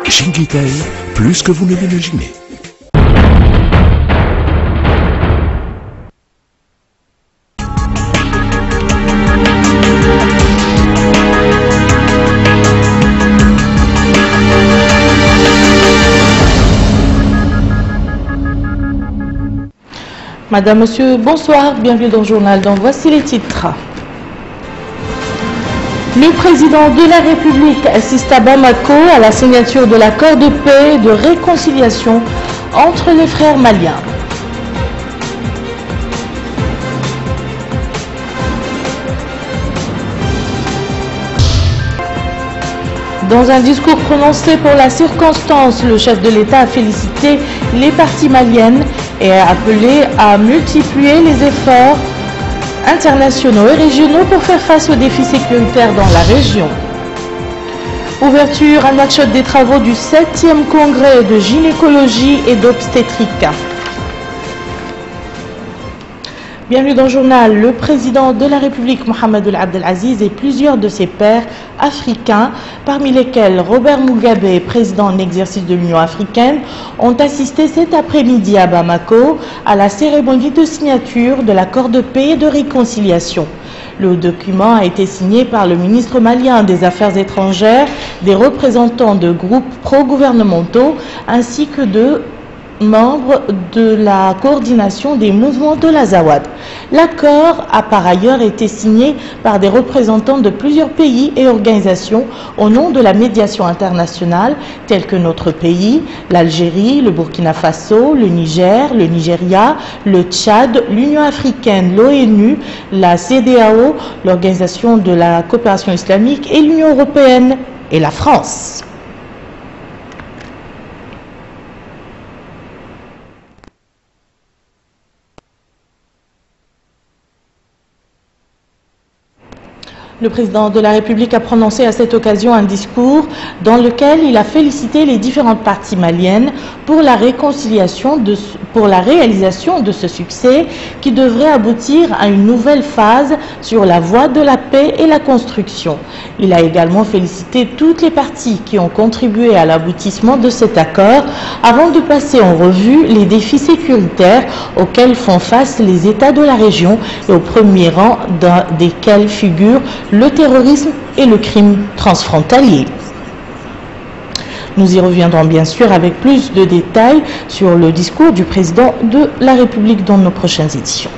Chinguitel, plus que vous ne l'imaginez. Madame, Monsieur, bonsoir, bienvenue dans le journal. Donc voici les titres. Le président de la République assiste à Bamako à la signature de l'accord de paix et de réconciliation entre les frères maliens. Dans un discours prononcé pour la circonstance, le chef de l'État a félicité les parties maliennes et a appelé à multiplier les efforts internationaux et régionaux pour faire face aux défis sécuritaires dans la région. Ouverture à Nouakchott des travaux du 7e congrès de gynécologie et d'obstétrique. Bienvenue dans le journal. Le président de la République, Mohamed Ould Abdel Aziz, et plusieurs de ses pairs africains, parmi lesquels Robert Mugabe, président en exercice de l'Union africaine, ont assisté cet après-midi à Bamako à la cérémonie de signature de l'accord de paix et de réconciliation. Le document a été signé par le ministre malien des Affaires étrangères, des représentants de groupes pro-gouvernementaux ainsi que de membres de la coordination des mouvements de l'Azawad. L'accord a par ailleurs été signé par des représentants de plusieurs pays et organisations au nom de la médiation internationale tels que notre pays, l'Algérie, le Burkina Faso, le Niger, le Nigeria, le Tchad, l'Union africaine, l'ONU, la CEDEAO, l'Organisation de la coopération islamique et l'Union européenne et la France. Le président de la République a prononcé à cette occasion un discours dans lequel il a félicité les différentes parties maliennes pour la réalisation de ce succès qui devrait aboutir à une nouvelle phase sur la voie de la paix et la construction. Il a également félicité toutes les parties qui ont contribué à l'aboutissement de cet accord avant de passer en revue les défis sécuritaires auxquels font face les États de la région et au premier rang desquels figurent le terrorisme et le crime transfrontalier. Nous y reviendrons bien sûr avec plus de détails sur le discours du président de la République dans nos prochaines éditions.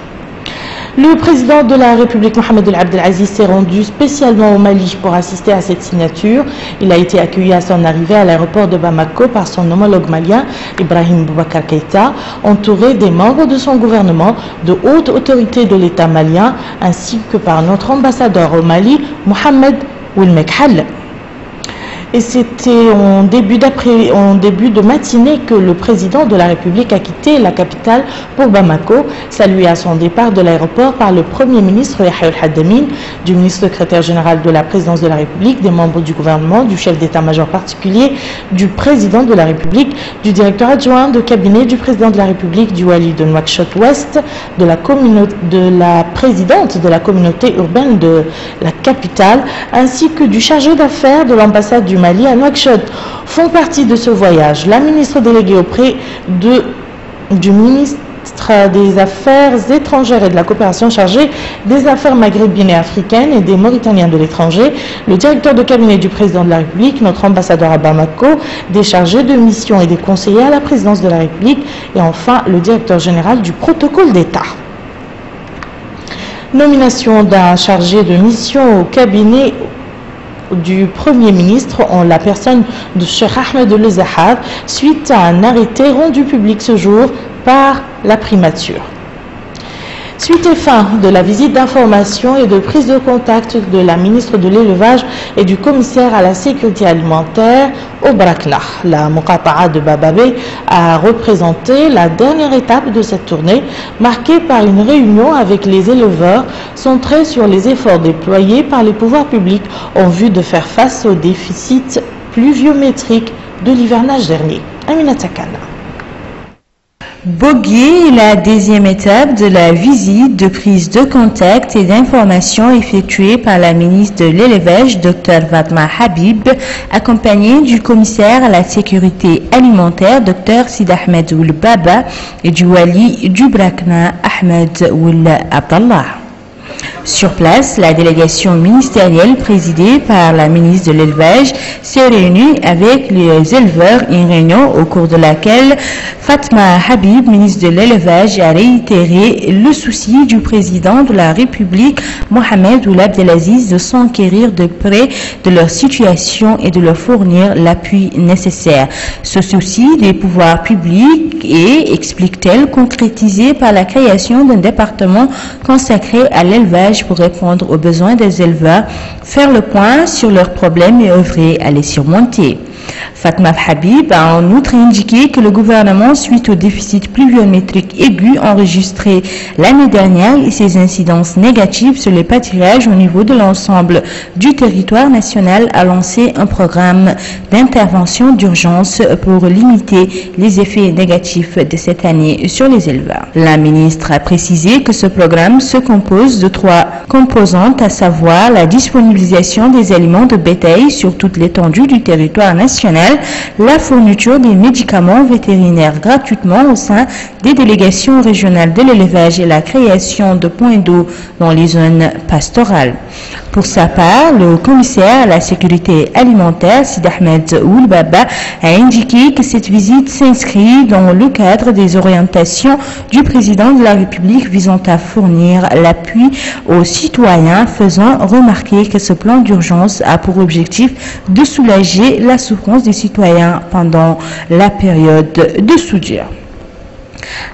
Le président de la République, Mohamed Ould Abdel Aziz, s'est rendu spécialement au Mali pour assister à cette signature. Il a été accueilli à son arrivée à l'aéroport de Bamako par son homologue malien, Ibrahim Boubacar Keïta, entouré des membres de son gouvernement, de hautes autorités de l'État malien, ainsi que par notre ambassadeur au Mali, Mohamed Ouelmekhal. Et c'était en début de matinée que le président de la République a quitté la capitale pour Bamako, salué à son départ de l'aéroport par le Premier ministre Yahya El-Haddamine, du ministre secrétaire général de la présidence de la République, des membres du gouvernement, du chef d'état-major particulier, du président de la République, du directeur adjoint de cabinet du président de la République, du wali de Nouakchott-Ouest, de la présidente de la communauté urbaine de la capitale, ainsi que du chargé d'affaires de l'ambassade du Mali à Nouakchott. Font partie de ce voyage la ministre déléguée auprès du ministre des Affaires étrangères et de la coopération chargée des affaires maghrébines et africaines et des Mauritaniens de l'étranger, le directeur de cabinet du président de la République, notre ambassadeur à Bamako, des chargés de mission et des conseillers à la présidence de la République et enfin le directeur général du protocole d'État. Nomination d'un chargé de mission au cabinet du Premier ministre en la personne de Cheikh Ahmed El Zahar suite à un arrêté rendu public ce jour par la primature. Suite et fin de la visite d'information et de prise de contact de la ministre de l'Élevage et du commissaire à la sécurité alimentaire au Brakna. La Muqata'a de Bababé a représenté la dernière étape de cette tournée, marquée par une réunion avec les éleveurs centrée sur les efforts déployés par les pouvoirs publics en vue de faire face au déficit pluviométrique de l'hivernage dernier. Amina Takana. Bogué est la deuxième étape de la visite de prise de contact et d'information effectuée par la ministre de l'Élevage, Dr Fatma Habib, accompagnée du commissaire à la sécurité alimentaire, Dr Sid Ahmed Ould Baba, et du wali du Brakna, Ahmed Ould Abdallah. Sur place, la délégation ministérielle présidée par la ministre de l'Élevage s'est réunie avec les éleveurs, une réunion au cours de laquelle Fatma Habib, ministre de l'Élevage, a réitéré le souci du président de la République, Mohamed Ould Abdelaziz, de s'enquérir de près de leur situation et de leur fournir l'appui nécessaire. Ce souci des pouvoirs publics est, explique-t-elle, concrétisé par la création d'un département consacré à l'élevage pour répondre aux besoins des éleveurs, faire le point sur leurs problèmes et œuvrer à les surmonter. Fatma Habib a en outre indiqué que le gouvernement, suite au déficit pluviométrique aigu enregistré l'année dernière et ses incidences négatives sur les pâturages au niveau de l'ensemble du territoire national, a lancé un programme d'intervention d'urgence pour limiter les effets négatifs de cette année sur les éleveurs. La ministre a précisé que ce programme se compose de 3 composantes, à savoir la disponibilisation des aliments de bétail sur toute l'étendue du territoire national, la fourniture des médicaments vétérinaires gratuitement au sein des délégations régionales de l'élevage et la création de points d'eau dans les zones pastorales. Pour sa part, le commissaire à la sécurité alimentaire, Sid Ahmed Ould Baba, a indiqué que cette visite s'inscrit dans le cadre des orientations du président de la République visant à fournir l'appui aux citoyens, faisant remarquer que ce plan d'urgence a pour objectif de soulager la souffrance des citoyens pendant la période de soudure.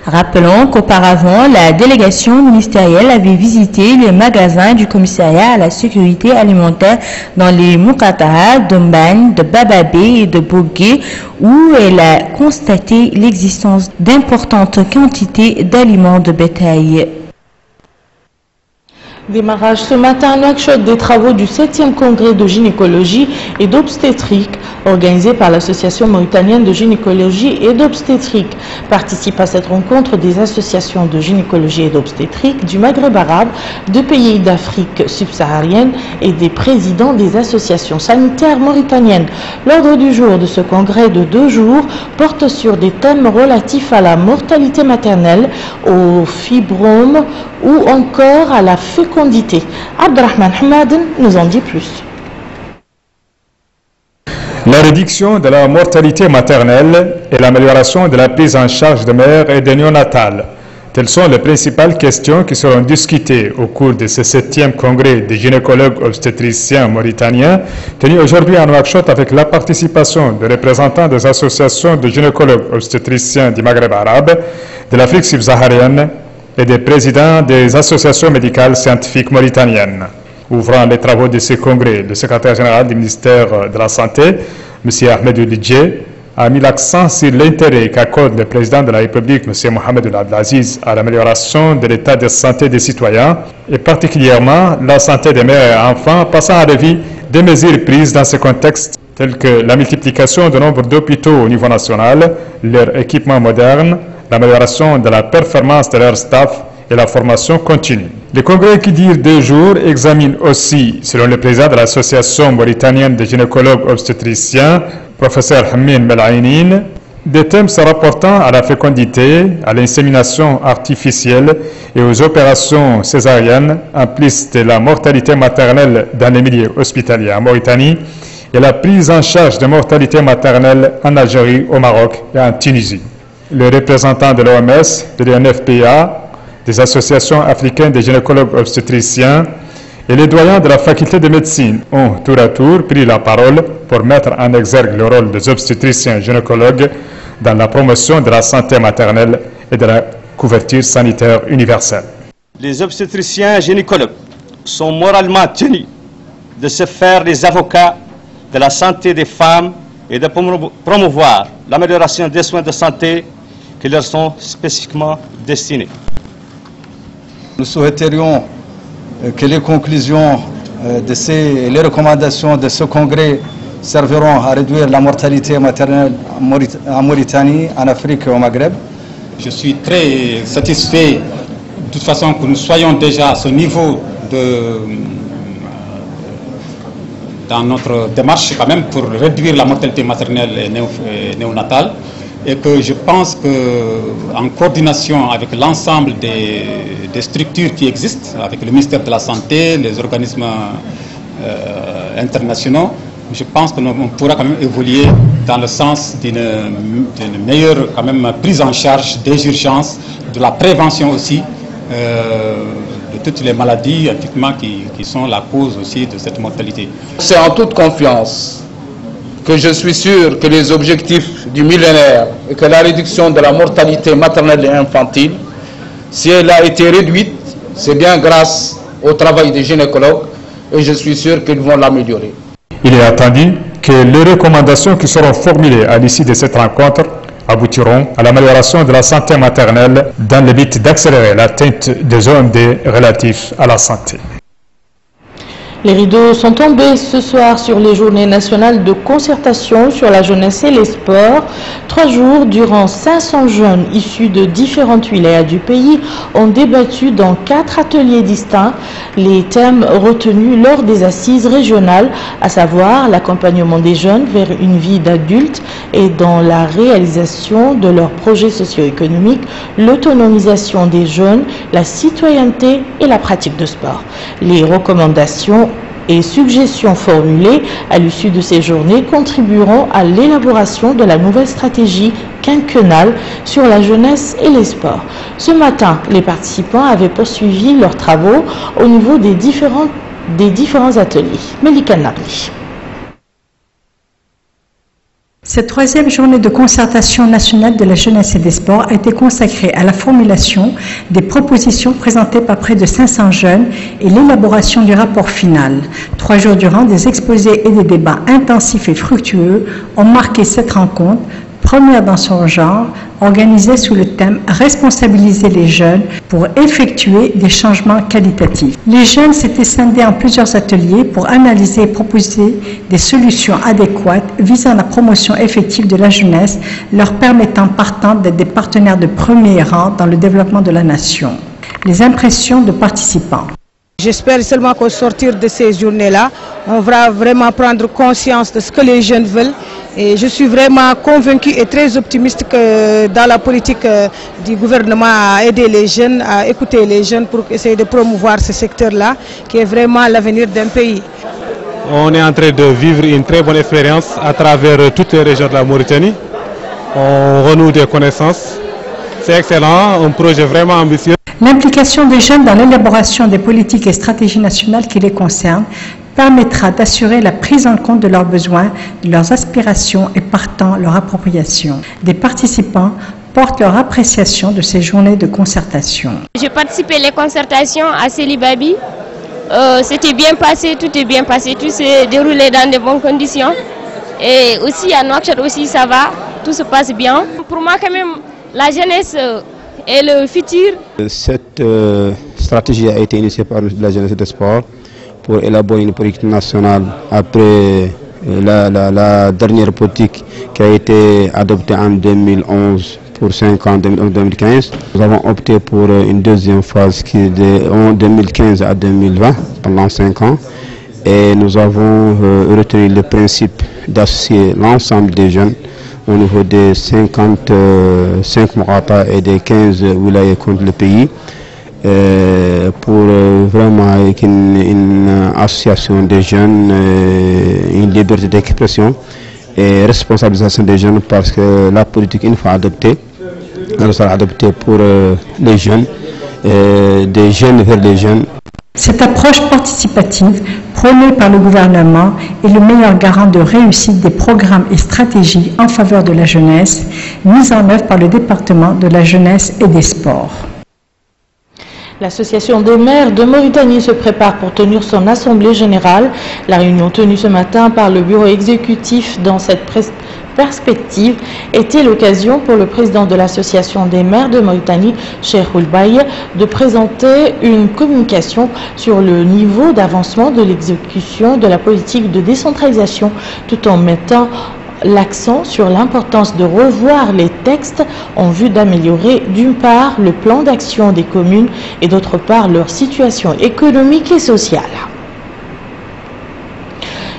Rappelons qu'auparavant, la délégation ministérielle avait visité les magasins du commissariat à la sécurité alimentaire dans les Moukataha, de Mbane, de Bababé et de Bogué, où elle a constaté l'existence d'importantes quantités d'aliments de bétail. Démarrage ce matin à Nouakchott des travaux du 7e congrès de gynécologie et d'obstétrique organisé par l'Association mauritanienne de gynécologie et d'obstétrique. Participent à cette rencontre des associations de gynécologie et d'obstétrique du Maghreb arabe, de pays d'Afrique subsaharienne et des présidents des associations sanitaires mauritaniennes. L'ordre du jour de ce congrès de 2 jours porte sur des thèmes relatifs à la mortalité maternelle, au fibrome ou encore à la fécondité. Abdelrahman Hamaden nous en dit plus. La réduction de la mortalité maternelle et l'amélioration de la prise en charge des mères et des néonatales. Telles sont les principales questions qui seront discutées au cours de ce 7e congrès des gynécologues obstétriciens mauritaniens tenu aujourd'hui à Nouakchott avec la participation de représentants des associations de gynécologues obstétriciens du Maghreb arabe, de l'Afrique subsaharienne et des présidents des associations médicales scientifiques mauritaniennes. Ouvrant les travaux de ce congrès, le secrétaire général du ministère de la Santé, M. Ahmed Ould Djé, a mis l'accent sur l'intérêt qu'accorde le président de la République, M. Mohamed Ould Abdelaziz, à l'amélioration de l'état de santé des citoyens, et particulièrement la santé des mères et enfants, passant à revue des mesures prises dans ce contexte, telles que la multiplication du nombre d'hôpitaux au niveau national, leur équipement moderne, l'amélioration de la performance de leur staff et la formation continue. Le congrès qui dure 2 jours examine aussi, selon le président de l'Association mauritanienne des gynécologues obstétriciens, professeur Hammin Melaïnin, des thèmes se rapportant à la fécondité, à l'insémination artificielle et aux opérations césariennes, en plus de la mortalité maternelle dans les milieux hospitaliers en Mauritanie et la prise en charge de mortalité maternelle en Algérie, au Maroc et en Tunisie. Le représentant de l'OMS, de l'UNFPA, des associations africaines des gynécologues obstétriciens et les doyens de la faculté de médecine ont tour à tour pris la parole pour mettre en exergue le rôle des obstétriciens gynécologues dans la promotion de la santé maternelle et de la couverture sanitaire universelle. Les obstétriciens gynécologues sont moralement tenus de se faire les avocats de la santé des femmes et de promouvoir l'amélioration des soins de santé qui leur sont spécifiquement destinés. Nous souhaiterions que les conclusions et les recommandations de ce congrès serviront à réduire la mortalité maternelle en Mauritanie, en Afrique et au Maghreb, je suis très satisfait de toute façon que nous soyons déjà à ce niveau dans notre démarche quand même pour réduire la mortalité maternelle et néonatale, et que je pense qu'en coordination avec l'ensemble des structures qui existent, avec le ministère de la Santé, les organismes internationaux, je pense que nous pourra quand même évoluer dans le sens d'une meilleure quand même prise en charge des urgences, de la prévention aussi, de toutes les maladies effectivement, qui sont la cause aussi de cette mortalité. C'est en toute confiance que je suis sûr que les objectifs du millénaire et que la réduction de la mortalité maternelle et infantile, si elle a été réduite, c'est bien grâce au travail des gynécologues et je suis sûr qu'ils vont l'améliorer. Il est attendu que les recommandations qui seront formulées à l'issue de cette rencontre aboutiront à l'amélioration de la santé maternelle dans le but d'accélérer l'atteinte des OMD relatifs à la santé. Les rideaux sont tombés ce soir sur les journées nationales de concertation sur la jeunesse et les sports. 3 jours durant 500 jeunes issus de différentes wilayas du pays ont débattu dans 4 ateliers distincts les thèmes retenus lors des assises régionales, à savoir l'accompagnement des jeunes vers une vie d'adulte et dans la réalisation de leurs projets socio-économiques, l'autonomisation des jeunes, la citoyenneté et la pratique de sport. Les recommandations et suggestions formulées à l'issue de ces journées contribueront à l'élaboration de la nouvelle stratégie quinquennale sur la jeunesse et les sports. Ce matin, les participants avaient poursuivi leurs travaux au niveau des différents ateliers. Melika Nagli. Cette 3e journée de concertation nationale de la jeunesse et des sports a été consacrée à la formulation des propositions présentées par près de 500 jeunes et l'élaboration du rapport final. 3 jours durant, des exposés et des débats intensifs et fructueux ont marqué cette rencontre, première dans son genre, organisée sous le thème « Responsabiliser les jeunes pour effectuer des changements qualitatifs ». Les jeunes s'étaient scindés en plusieurs ateliers pour analyser et proposer des solutions adéquates visant la promotion effective de la jeunesse, leur permettant partant d'être des partenaires de premier rang dans le développement de la nation. Les impressions de participants. J'espère seulement qu'au sortir de ces journées-là, on va vraiment prendre conscience de ce que les jeunes veulent. Et je suis vraiment convaincu et très optimiste que dans la politique du gouvernement à aider les jeunes, à écouter les jeunes pour essayer de promouvoir ce secteur-là, qui est vraiment l'avenir d'un pays. On est en train de vivre une très bonne expérience à travers toutes les régions de la Mauritanie. On renoue des connaissances. C'est excellent, un projet vraiment ambitieux. L'implication des jeunes dans l'élaboration des politiques et stratégies nationales qui les concernent permettra d'assurer la prise en compte de leurs besoins, de leurs aspirations et partant leur appropriation. Des participants portent leur appréciation de ces journées de concertation. J'ai participé à les concertations à Célibabi. C'était bien passé, tout est bien passé, tout s'est déroulé dans de bonnes conditions. Et aussi à Nouakchott aussi ça va, tout se passe bien. Pour moi quand même, la jeunesse est le futur. Cette stratégie a été initiée par la jeunesse et des sports pour élaborer une politique nationale après la dernière politique qui a été adoptée en 2011 pour 5 ans, 2015. Nous avons opté pour une deuxième phase qui est de 2015 à 2020, pendant 5 ans. Et nous avons retenu le principe d'associer l'ensemble des jeunes au niveau des 55 Mourata et des 15 wilayas contre le pays. Pour vraiment une association des jeunes, une liberté d'expression et responsabilisation des jeunes, parce que la politique, une fois adoptée, elle sera adoptée pour les jeunes, des jeunes vers les jeunes. Cette approche participative prônée par le gouvernement est le meilleur garant de réussite des programmes et stratégies en faveur de la jeunesse mises en œuvre par le département de la jeunesse et des sports. L'Association des maires de Mauritanie se prépare pour tenir son assemblée générale. La réunion tenue ce matin par le bureau exécutif dans cette perspective était l'occasion pour le président de l'Association des maires de Mauritanie, Cheikh Oulbaye, de présenter une communication sur le niveau d'avancement de l'exécution de la politique de décentralisation, tout en mettant l'accent sur l'importance de revoir les textes en vue d'améliorer d'une part le plan d'action des communes et d'autre part leur situation économique et sociale.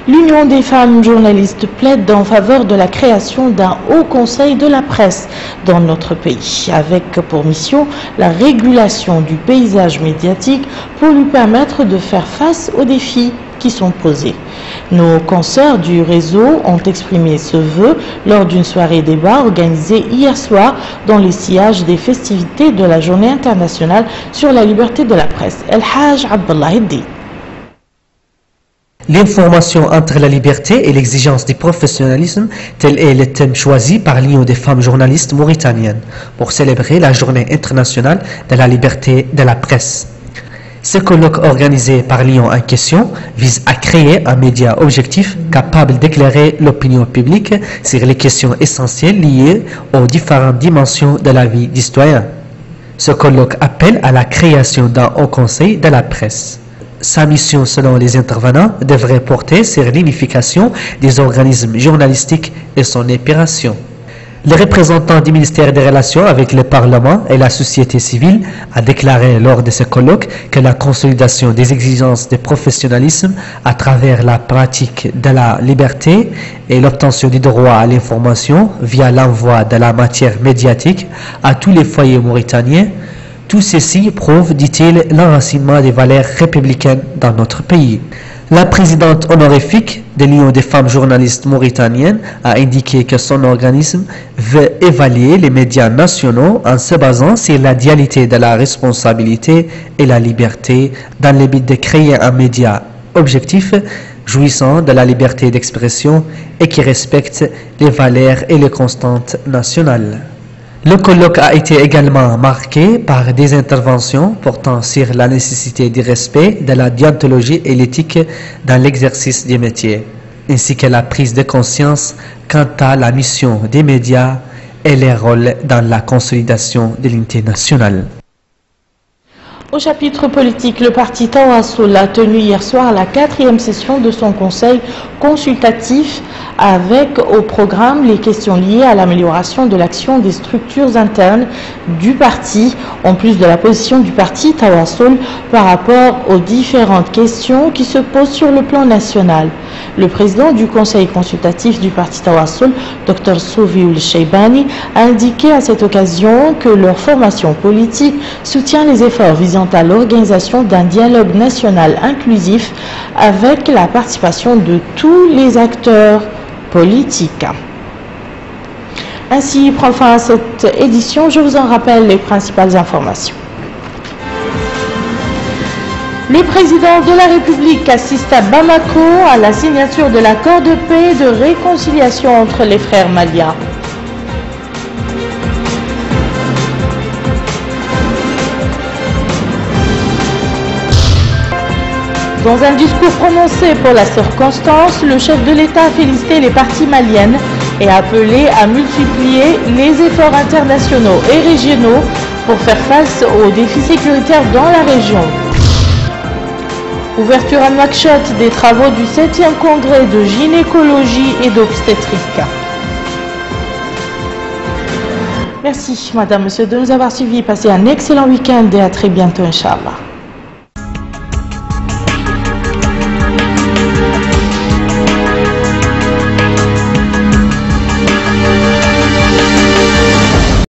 L'Union des femmes journalistes plaide en faveur de la création d'un haut conseil de la presse dans notre pays, avec pour mission la régulation du paysage médiatique pour lui permettre de faire face aux défis qui sont posés. Nos consoeurs du réseau ont exprimé ce vœu lors d'une soirée débat organisée hier soir dans les sillages des festivités de la Journée internationale sur la liberté de la presse. El Haj Abdallah Hiddi. L'information entre la liberté et l'exigence du professionnalisme, tel est le thème choisi par l'Union des femmes journalistes mauritaniennes pour célébrer la Journée internationale de la liberté de la presse. Ce colloque organisé par l'Union en question vise à créer un média objectif capable d'éclairer l'opinion publique sur les questions essentielles liées aux différentes dimensions de la vie du citoyen. Ce colloque appelle à la création d'un haut conseil de la presse. Sa mission, selon les intervenants, devrait porter sur l'unification des organismes journalistiques et son opération. Le représentant du ministère des Relations avec le Parlement et la société civile a déclaré lors de ce colloque que la consolidation des exigences de professionnalisme à travers la pratique de la liberté et l'obtention du droit à l'information via l'envoi de la matière médiatique à tous les foyers mauritaniens. Tout ceci prouve, dit-il, l'enracinement des valeurs républicaines dans notre pays. La présidente honorifique de l'Union des femmes journalistes mauritaniennes a indiqué que son organisme veut évaluer les médias nationaux en se basant sur la dualité de la responsabilité et la liberté dans le but de créer un média objectif jouissant de la liberté d'expression et qui respecte les valeurs et les constantes nationales. Le colloque a été également marqué par des interventions portant sur la nécessité du respect de la déontologie et l'éthique dans l'exercice des métiers, ainsi que la prise de conscience quant à la mission des médias et leur rôle dans la consolidation de l'unité nationale. Au chapitre politique, le parti Tawassoul a tenu hier soir la 4e session de son conseil consultatif avec au programme les questions liées à l'amélioration de l'action des structures internes du parti, en plus de la position du parti Tawassoul par rapport aux différentes questions qui se posent sur le plan national. Le président du conseil consultatif du parti Tawassoul, Dr Souvioul Cheibani, a indiqué à cette occasion que leur formation politique soutient les efforts visant à l'organisation d'un dialogue national inclusif avec la participation de tous les acteurs politiques. Ainsi prend fin cette édition. Je vous en rappelle les principales informations. Le président de la République assiste à Bamako à la signature de l'accord de paix et de réconciliation entre les frères maliens. Dans un discours prononcé pour la circonstance, le chef de l'État a félicité les parties maliennes et a appelé à multiplier les efforts internationaux et régionaux pour faire face aux défis sécuritaires dans la région. Ouverture à Nouakchott des travaux du 7e congrès de gynécologie et d'obstétrique. Merci, madame, monsieur, de nous avoir suivis. Passez un excellent week-end et à très bientôt, Inch'Allah.